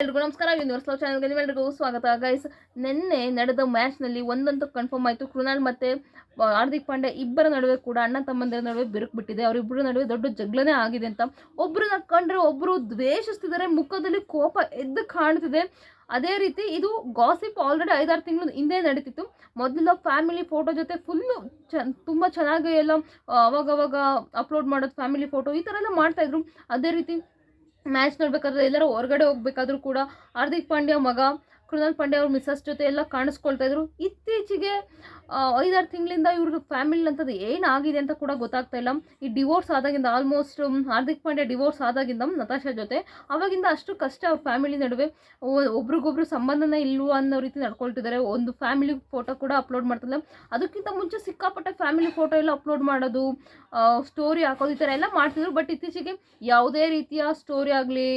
ಎಲ್ರಿಗೂ ನಮಸ್ಕಾರ. ಯೂನಿವರ್ಸಲ್ ಚಾನಲ್ಗೆ ನಿಮ್ಮೆಲ್ಲರಿಗೂ ಸ್ವಾಗತ. ಗೈಸ್, ನಿನ್ನೆ ನಡೆದ ಮ್ಯಾಚ್ನಲ್ಲಿ ಒಂದಂತೂ ಕನ್ಫರ್ಮ್ ಆಯಿತು. ಕೃಣಾಲ್ ಮತ್ತು ಹಾರ್ದಿಕ್ ಪಾಂಡ್ಯ ಇಬ್ಬರ ನಡುವೆ ಕೂಡ ಅಣ್ಣ ತಮ್ಮಂದಿರ ನಡುವೆ ಬಿರುಕು ಬಿಟ್ಟಿದೆ. ಅವರಿಬ್ಬರ ನಡುವೆ ದೊಡ್ಡ ಜಗಳನೇ ಆಗಿದೆ ಅಂತ ಒಬ್ಬರನ್ನ ಕಂಡ್ರೆ ಒಬ್ಬರು ದ್ವೇಷಿಸ್ತಿದ್ದಾರೆ. ಮುಖದಲ್ಲಿ ಕೋಪ ಎದ್ದು ಕಾಣ್ತಿದೆ. ಅದೇ ರೀತಿ ಇದು ಗಾಸಿಪ್ ಆಲ್ರೆಡಿ 5-6 ತಿಂಗಳು ಹಿಂದೆ ನಡೀತಿತ್ತು. ಮೊದಲ ಫ್ಯಾಮಿಲಿ ಫೋಟೋ ಜೊತೆ ಫುಲ್ಲು ತುಂಬ ಚೆನ್ನಾಗಿ ಎಲ್ಲ ಅವಾಗವಾಗ ಅಪ್ಲೋಡ್ ಮಾಡೋದು, ಫ್ಯಾಮಿಲಿ ಫೋಟೋ ಈ ಥರ ಎಲ್ಲ ಮಾಡ್ತಾಯಿದ್ರು. ಅದೇ ರೀತಿ ಮ್ಯಾಚ್ ನೋಡ್ಬೇಕಾದ್ರೆ ಎಲ್ಲರೂ ಹೊರಗಡೆ ಹೋಗ್ಬೇಕಾದ್ರೂ ಕೂಡ ಹಾರ್ದಿಕ್ ಪಾಂಡ್ಯ ಮಗ ಕೃಣಾಲ್ ಪಾಂಡ್ಯ ಅವ್ರ ಮಿಸ್ಸಸ್ ಜೊತೆ ಎಲ್ಲ ಕಾಣಿಸ್ಕೊಳ್ತಾ ಇದ್ರು. ಇತ್ತೀಚೆಗೆ 5-6 ತಿಂಗಳಿಂದ ಇವ್ರ ಫ್ಯಾಮಿಲಿ ಅಂತದ್ದು ಏನಾಗಿದೆ ಅಂತ ಕೂಡ ಗೊತ್ತಾಗ್ತಾ ಇಲ್ಲ. ಈ ಡಿವೋರ್ಸ್ ಆದಾಗಿಂದ ಆಲ್ಮೋಸ್ಟ್ ಹಾರ್ದಿಕ್ ಪಾಂಡ್ಯ ಡಿವೋರ್ಸ್ ಆದಾಗಿಂದ ನತಾಶಾ ಜೊತೆ ಅವಾಗಿಂದ ಅಷ್ಟು ಕಷ್ಟ ಅವ್ರ ಫ್ಯಾಮಿಲಿ ನಡುವೆ. ಒಬ್ರಿಗೊಬ್ರು ಸಂಬಂಧನೇ ಇಲ್ವೋ ಅನ್ನೋ ರೀತಿ ನಡ್ಕೊಳ್ತಿದ್ದಾರೆ. ಒಂದು ಫ್ಯಾಮಿಲಿ ಫೋಟೋ ಕೂಡ ಅಪ್ಲೋಡ್ ಮಾಡ್ತಿಲ್ಲ. ಅದಕ್ಕಿಂತ ಮುಂಚೆ ಸಿಕ್ಕಾಪಟ್ಟೆ ಫ್ಯಾಮಿಲಿ ಫೋಟೋ ಎಲ್ಲ ಅಪ್ಲೋಡ್ ಮಾಡೋದು, ಸ್ಟೋರಿ ಹಾಕೋದು ಈ ಥರ ಎಲ್ಲ ಮಾಡ್ತಿದ್ರು. ಬಟ್ ಇತ್ತೀಚೆಗೆ ಯಾವುದೇ ರೀತಿಯ ಸ್ಟೋರಿ ಆಗಲಿ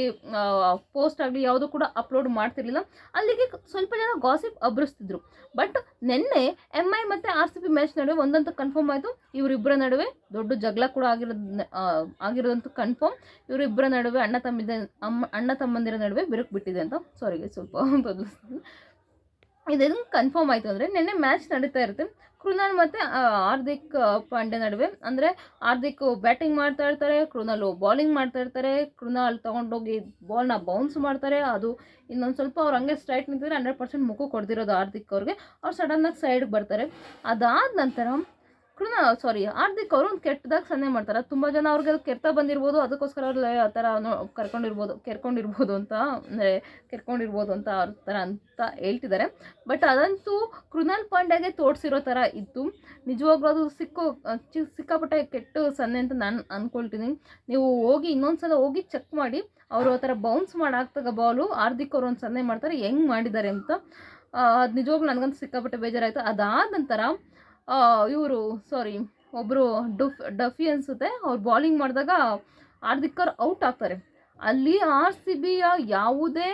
ಪೋಸ್ಟ್ ಆಗಲಿ ಯಾವುದೂ ಕೂಡ ಅಪ್ಲೋಡ್ ಮಾಡ್ತಿರ್ಲಿಲ್ಲ. ಅಲ್ಲಿಗೆ ಸ್ವಲ್ಪ ಜನ ಗಾಸಿಪ್ ಅಬ್ರಿಸ್ತಿದ್ರು. ಬಟ್ ನಿನ್ನೆ MI ಮತ್ತು RCB ಮ್ಯಾಚ್ ನಡುವೆ ಒಂದಂತೂ ಕನ್ಫರ್ಮ್ ಆಯಿತು. ಇವರಿಬ್ಬರ ನಡುವೆ ದೊಡ್ಡ ಜಗಳ ಕೂಡ ಆಗಿರೋದಂತೂ ಕನ್ಫರ್ಮ್. ಇವರಿಬ್ಬರ ನಡುವೆ ಅಣ್ಣ ತಮ್ಮಂದಿರ ನಡುವೆ ಬಿರುಕು ಬಿಟ್ಟಿದೆ ಅಂತ. ಸಾರಿಗೆ ಸ್ವಲ್ಪ ಬದಲಿಸ್ತೀನಿ. ಇದೇನು ಕನ್ಫರ್ಮ್ ಆಯಿತು ಅಂದರೆ ನಿನ್ನೆ ಮ್ಯಾಚ್ ನಡೀತಾ ಇರುತ್ತೆ ಕೃಣಾಲ್ ಮತ್ತು ಹಾರ್ದಿಕ್ ಪಾಂಡ್ಯ ನಡುವೆ. ಅಂದರೆ ಹಾರ್ದಿಕ್ ಬ್ಯಾಟಿಂಗ್ ಮಾಡ್ತಾ ಇರ್ತಾರೆ, ಕೃಣಾಲ್ ಬೌಲಿಂಗ್ ಮಾಡ್ತಾ ಇರ್ತಾರೆ. ಕೃಣಾಲ್ ತೊಗೊಂಡೋಗಿ ಬಾಲ್ನ ಬೌನ್ಸ್ ಮಾಡ್ತಾರೆ. ಅದು ಇನ್ನೊಂದು ಸ್ವಲ್ಪ ಅವ್ರು ಹಂಗೆ ಸ್ಟ್ರೈಟ್ ನಿಂತಿದ್ರೆ 100% ಮುಖಕ್ಕೆ ಕೊಡ್ದಿರೋದು ಹಾರ್ದಿಕ್ ಅವ್ರಿಗೆ. ಅವ್ರು ಸಡನ್ನಾಗಿ ಸೈಡ್ಗೆ ಬರ್ತಾರೆ. ಅದಾದ ನಂತರ ಹಾರ್ದಿಕ್ ಅವರು ಒಂದು ಕೆಟ್ಟದಾಗ ಸನ್ನೆ ಮಾಡ್ತಾರೆ. ತುಂಬ ಜನ ಅವ್ರಿಗೆ ಅದು ಕೆಟ್ಟ ಬಂದಿರ್ಬೋದು, ಅದಕ್ಕೋಸ್ಕರ ಅವ್ರು ಆ ಥರ ಕೆರ್ಕೊಂಡಿರ್ಬೋದು ಅಂತ ಅವ್ರ ಥರ ಅಂತ ಹೇಳ್ತಿದ್ದಾರೆ. ಬಟ್ ಅದಂತೂ ಕೃಣಾಲ್ ಪಾಂಡ್ಯಗೆ ತೋರಿಸಿರೋ ಥರ ಇತ್ತು. ನಿಜವಾಗ್ಲೂ ಅದು ಸಿಕ್ಕಾಪಟ್ಟೆ ಕೆಟ್ಟ ಸನ್ನೆ ಅಂತ ನಾನು ಅಂದ್ಕೊಳ್ತೀನಿ. ನೀವು ಹೋಗಿ ಇನ್ನೊಂದ್ಸಲ ಹೋಗಿ ಚೆಕ್ ಮಾಡಿ. ಅವರು ಆ ಥರ ಬೌನ್ಸ್ ಮಾಡಾಕ್ತಾಗ ಬಾಲು ಹಾರ್ದಿಕ್ ಅವರು ಒಂದು ಸನ್ನೆ ಮಾಡ್ತಾರೆ ಹೆಂಗೆ ಮಾಡಿದ್ದಾರೆ ಅಂತ. ಅದು ನಿಜವಾಗ್ಲೂ ನನಗಂತೂ ಸಿಕ್ಕಾಪಟ್ಟೆ ಬೇಜಾರಾಯಿತು. ಅದಾದ ನಂತರ ಒಬ್ಬರು ಡಫಿ ಅನಿಸುತ್ತೆ, ಅವ್ರು ಬಾಲಿಂಗ್ ಮಾಡಿದಾಗ ಹಾರ್ದಿಕ್ ಅವ್ರು ಔಟ್ ಆಗ್ತಾರೆ. ಅಲ್ಲಿ RCBಯ ಯಾವುದೇ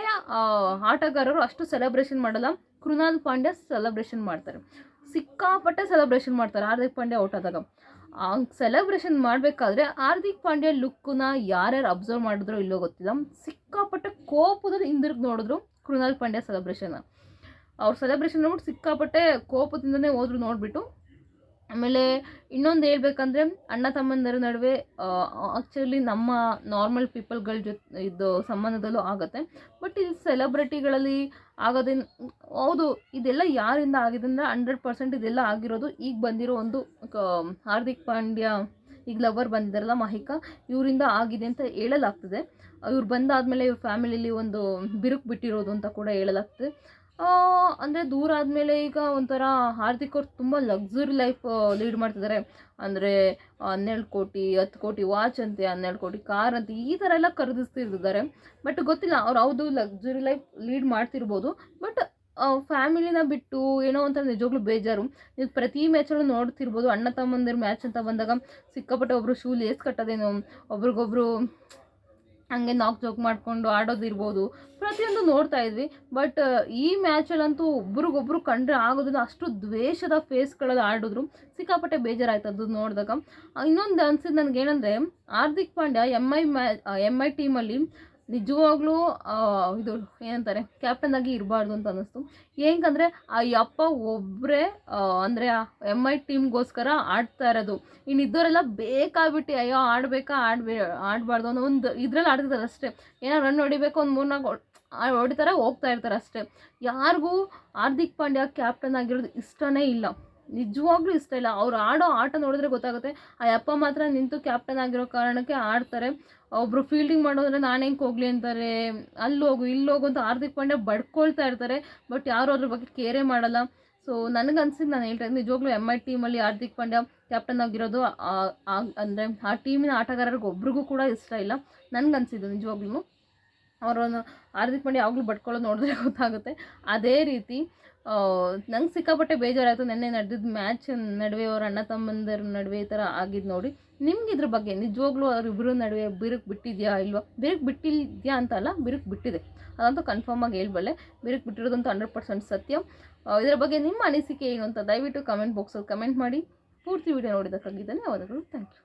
ಆಟಗಾರರು ಅಷ್ಟು ಸೆಲೆಬ್ರೇಷನ್ ಮಾಡಲ್ಲ. ಕೃಣಾಲ್ ಪಾಂಡ್ಯ ಸೆಲೆಬ್ರೇಷನ್ ಮಾಡ್ತಾರೆ, ಸಿಕ್ಕಾಪಟ್ಟೆ ಸೆಲೆಬ್ರೇಷನ್ ಮಾಡ್ತಾರೆ. ಹಾರ್ದಿಕ್ ಪಾಂಡ್ಯ ಔಟ್ ಆದಾಗ ಸೆಲೆಬ್ರೇಷನ್ ಮಾಡಬೇಕಾದ್ರೆ ಹಾರ್ದಿಕ್ ಪಾಂಡ್ಯ ಲುಕ್ಕನ್ನ ಯಾರ್ಯಾರು ಅಬ್ಸರ್ವ್ ಮಾಡಿದ್ರೋ ಇಲ್ಲೋ ಗೊತ್ತಿಲ್ಲ, ಸಿಕ್ಕಾಪಟ್ಟೆ ಕೋಪದಲ್ಲಿ ಹಿಂದಿರುಗಿ ನೋಡಿದ್ರು ಕೃಣಾಲ್ ಪಾಂಡ್ಯ ಸೆಲೆಬ್ರೇಷನ್. ಅವ್ರ ಸೆಲೆಬ್ರೇಷನ್ ನೋಡ್ಬಿಟ್ಟು ಸಿಕ್ಕಾಪಟ್ಟೆ ಕೋಪದಿಂದನೇ ಹೋದ್ರು ನೋಡಿಬಿಟ್ಟು. ಆಮೇಲೆ ಇನ್ನೊಂದು ಹೇಳ್ಬೇಕಂದ್ರೆ ಅಣ್ಣ ತಮ್ಮಂದರ ನಡುವೆ ಆ್ಯಕ್ಚುಲಿ ನಮ್ಮ ನಾರ್ಮಲ್ ಪೀಪಲ್ಗಳ ಜೊತೆ ಇದು ಸಂಬಂಧದಲ್ಲೂ ಆಗುತ್ತೆ. ಬಟ್ ಇದು ಸೆಲೆಬ್ರಿಟಿಗಳಲ್ಲಿ ಆಗೋದೇನು ಹೌದು. ಇದೆಲ್ಲ ಯಾರಿಂದ ಆಗಿದೆ ಅಂದರೆ 100% ಇದೆಲ್ಲ ಆಗಿರೋದು ಈಗ ಬಂದಿರೋ ಒಂದು ಹಾರ್ದಿಕ್ ಪಾಂಡ್ಯ ಈಗ ಲವರ್ ಬಂದಿದ್ದಾರಲ್ಲ ಮಹಿಕಾ, ಇವರಿಂದ ಆಗಿದೆ ಅಂತ ಹೇಳಲಾಗ್ತದೆ. ಇವ್ರು ಬಂದಾದಮೇಲೆ ಇವ್ರ ಫ್ಯಾಮಿಲಿಲಿ ಒಂದು ಬಿರುಕು ಬಿಟ್ಟಿರೋದು ಅಂತ ಕೂಡ ಹೇಳಲಾಗ್ತದೆ. ಅಂದರೆ ದೂರ ಆದಮೇಲೆ ಈಗ ಒಂಥರ ಹಾರ್ದಿಕ್ ಅವ್ರು ತುಂಬ ಲಕ್ಸುರಿ ಲೈಫ್ ಲೀಡ್ ಮಾಡ್ತಿದ್ದಾರೆ. ಅಂದರೆ 12 ಕೋಟಿ 10 ಕೋಟಿ ವಾಚ್ ಅಂತೆ, 12 ಕೋಟಿ ಕಾರ್ ಅಂತೆ, ಈ ಥರ ಎಲ್ಲ ಖರೀದಿಸ್ತಿರ್ತಿದ್ದಾರೆ. ಬಟ್ ಗೊತ್ತಿಲ್ಲ ಅವ್ರು ಹೌದು ಲಕ್ಸುರಿ ಲೈಫ್ ಲೀಡ್ ಮಾಡ್ತಿರ್ಬೋದು. ಬಟ್ ಫ್ಯಾಮಿಲಿನ ಬಿಟ್ಟು ಏನೋ ಒಂಥರ ನಿಜವಾಗ್ಲೂ ಬೇಜಾರು. ನೀವು ಪ್ರತಿ ಮ್ಯಾಚಲ್ಲೂ ನೋಡ್ತಿರ್ಬೋದು, ಅಣ್ಣ ತಮ್ಮಂದಿರ ಮ್ಯಾಚ್ ಅಂತ ಬಂದಾಗ ಸಿಕ್ಕಾಪಟ್ಟೆ ಒಬ್ಬರು ಶೂ ಲೇಸ್ ಕಟ್ಟೋದೇನೋ, ಒಬ್ರಿಗೊಬ್ರು ಹಂಗೆ ನಾಕ್ ಜೋಕ್ ಮಾಡಿಕೊಂಡು ಆಡೋದಿರ್ಬೋದು, ಪ್ರತಿಯೊಂದು ನೋಡ್ತಾ ಇದ್ವಿ. ಬಟ್ ಈ ಮ್ಯಾಚಲ್ಲಂತೂ ಒಬ್ರಿಗೊಬ್ರು ಕಂಡ್ರೆ ಆಗೋದಿಲ್ಲ, ಅಷ್ಟು ದ್ವೇಷದ ಫೇಸ್ಗಳಲ್ಲಿ ಆಡಿದ್ರು. ಸಿಕ್ಕಾಪಟ್ಟೆ ಬೇಜಾರಾಯ್ತು ಅದು ನೋಡಿದಾಗ. ಇನ್ನೊಂದು ಅನ್ಸಿದ್ದು ನನಗೇನೆಂದರೆ ಹಾರ್ದಿಕ್ ಪಾಂಡ್ಯ MI ಟೀಮಲ್ಲಿ ನಿಜವಾಗ್ಲೂ ಇದು ಏನಂತಾರೆ ಕ್ಯಾಪ್ಟನ್ ಆಗಿ ಇರಬಾರ್ದು ಅಂತ ಅನ್ನಿಸ್ತು. ಏನಂದರೆ ಆ ಅಪ್ಪ ಒಬ್ಬರೇ ಅಂದರೆ MI ಟೀಮ್ಗೋಸ್ಕರ ಆಡ್ತಾ ಇರೋದು. ಇನ್ನಿದ್ದವರೆಲ್ಲ ಬೇಕಾಗ್ಬಿಟ್ಟು ಅಯ್ಯೋ ಆಡಬಾರ್ದು ಅನ್ನೋ ಒಂದು ಇದ್ರಲ್ಲಿ ಆಡ್ತಿದ್ದಾರೆ ಅಷ್ಟೇ. ಏನೋ ರನ್ ಹೊಡಿಬೇಕು, ಒಂದು 3-4 ಹೊಡಿತಾರೆ, ಹೋಗ್ತಾ ಇರ್ತಾರೆ ಅಷ್ಟೇ. ಯಾರಿಗೂ ಹಾರ್ದಿಕ್ ಪಾಂಡ್ಯ ಕ್ಯಾಪ್ಟನ್ ಆಗಿರೋದು ಇಷ್ಟನೇ ಇಲ್ಲ, ನಿಜವಾಗ್ಲೂ ಇಷ್ಟ ಇಲ್ಲ. ಅವ್ರು ಆಡೋ ಆಟ ನೋಡಿದ್ರೆ ಗೊತ್ತಾಗುತ್ತೆ. ಆ ಅಪ್ಪ ಮಾತ್ರ ನಿಂತು ಕ್ಯಾಪ್ಟನ್ ಆಗಿರೋ ಕಾರಣಕ್ಕೆ ಆಡ್ತಾರೆ. ಒಬ್ಬರು ಫೀಲ್ಡಿಂಗ್ ಮಾಡೋದ್ರೆ ನಾನು ಹೆಂಗೆ ಹೋಗ್ಲಿ ಅಂತಾರೆ, ಅಲ್ಲಿ ಹೋಗು ಇಲ್ಲಿ ಹೋಗು ಅಂತ ಹಾರ್ದಿಕ್ ಪಾಂಡ್ಯ ಬಡ್ಕೊಳ್ತಾ ಇರ್ತಾರೆ. ಬಟ್ ಯಾರು ಅದ್ರ ಬಗ್ಗೆ ಕೇರೇ ಮಾಡಲ್ಲ. ಸೊ ನನಗನ್ಸಿದ್ದು ನಾನು ಹೇಳ್ತಾ ಇದ್ದೀನಿ, ನಿಜವಾಗ್ಲೂ MI ಟೀಮಲ್ಲಿ ಹಾರ್ದಿಕ್ ಪಾಂಡ್ಯ ಕ್ಯಾಪ್ಟನ್ ಆಗಿರೋದು ಅಂದರೆ ಆ ಟೀಮಿನ ಆಟಗಾರರಿಗೆ ಒಬ್ರಿಗೂ ಕೂಡ ಇಷ್ಟ ಇಲ್ಲ ನನಗನ್ಸಿದ್ದು ನಿಜವಾಗ್ಲೂ. ಅವರನ್ನು ಹಾರ್ದಿಕ್ ಪಾಂಡ್ಯ ಯಾವಾಗಲೂ ಬಡ್ಕೊಳ್ಳೋದು ನೋಡಿದ್ರೆ ಗೊತ್ತಾಗುತ್ತೆ. ಅದೇ ರೀತಿ ನಂಗೆ ಸಿಕ್ಕಾಪಟ್ಟೆ ಬೇಜಾರಾಯಿತು ನಿನ್ನೆ ನಡೆದಿದ್ದ ಮ್ಯಾಚ್ ನಡುವೆ ಅವ್ರ ಅಣ್ಣ ತಮ್ಮಂದರ ನಡುವೆ ಈ ಥರ ಆಗಿದ್ದು ನೋಡಿ. ನಿಮ್ಗೆ ಇದ್ರ ಬಗ್ಗೆ ನಿಜವಾಗ್ಲೂ ಅವರಿಬ್ಬರ ನಡುವೆ ಬಿರುಕು ಬಿಟ್ಟಿದೆಯಾ ಇಲ್ವಾ? ಬಿರುಕು ಬಿಟ್ಟಿದೆಯಾ ಅಂತ ಅಲ್ಲ, ಬಿರುಕು ಬಿಟ್ಟಿದೆ, ಅದಂತೂ ಕನ್ಫರ್ಮಾಗಿ ಹೇಳ್ಬಲ್ಲೆ. ಬಿರುಕು ಬಿಟ್ಟಿರೋದಂತೂ 100% ಸತ್ಯ. ಇದರ ಬಗ್ಗೆ ನಿಮ್ಮ ಅನಿಸಿಕೆ ಏನು ಅಂತ ದಯವಿಟ್ಟು ಕಮೆಂಟ್ ಬಾಕ್ಸಲ್ಲಿ ಕಮೆಂಟ್ ಮಾಡಿ. ಪೂರ್ತಿ ವಿಡಿಯೋ ನೋಡಿದ್ದಕ್ಕಾಗಿದ್ದಾನೆ. ಯಾವಾಗಲೂ ಥ್ಯಾಂಕ್ ಯು.